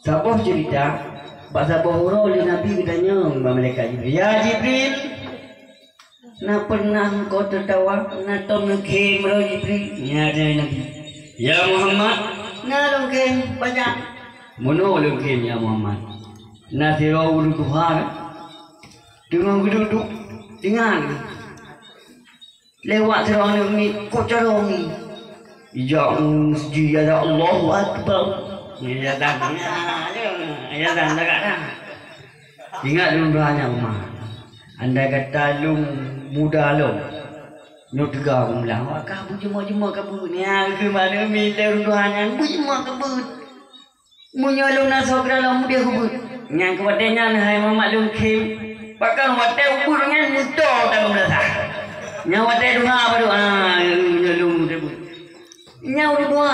Saboh cerita, Pak Saboh oleh Nabi katanya, malaikat Jibril, ya Jibril, nak pernah kau tertawa, nak tahu mungkin bro Jibril, ya ada Nabi, ya Muhammad, nak mungkin banyak, mana mungkin ya Muhammad, nak sirau duduk har, dengan duduk, dengan lewat serang ni, kau carong ni, yang masjid ada Allahu Akbar. Ya dan dekat. Ingat dulu doanya rumah. Andai kata lu muda lu, lu tegar bilang, wah kamu cuma kabut ni, ke mana mila doanya, cuma kabut. Munya lu nasok dalam muda kabut. Yang kewadanya hai mamak lu kem, pakai wadah ubur dengan muda dalam dasar. Yang wadah dua apa tu? Munya lu muda kabut. Yang dua,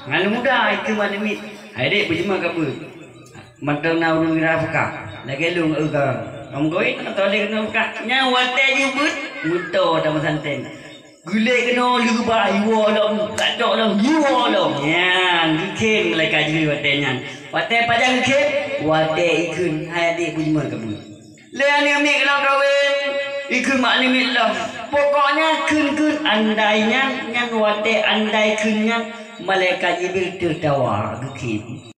ngalu muda itu mana mit. Adik berjemaah kabut. Mata nak urung rafka. Lagi lu enggak. Kamu koi atau dia kena buka. Nyawa teh jubut. Muto dalam santen. Gulai kena lu bah iwa dong. Tak dok dong. Iwa dong. Ya, ikan mereka jadi watenya. Wate pajang ikan. Wate ikan. Hai adik berjemaah kabut. Lepas ni ambil kena kahwin. Ikan maklimit lah. Pokoknya kun andainya. Yang wate andai kunnya. Malaikat Jibril tertawa. Dukit.